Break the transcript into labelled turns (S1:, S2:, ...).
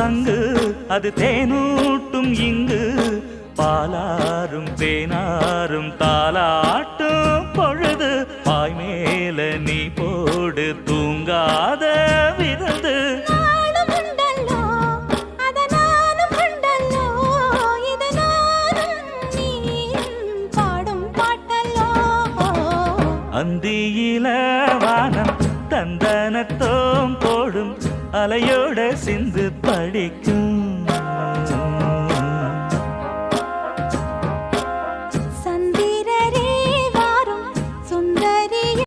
S1: சங்கு அது தேனூட்டும் இங்கு பாலாரும் தேனாரும் தாலாட்டும் பொழுது பாய் மேல நீ போடு தூங்காத விருந்து அந்தியில வானம் தந்தனத்தோம் போடும் அலையோட சிந்து படிக்கும்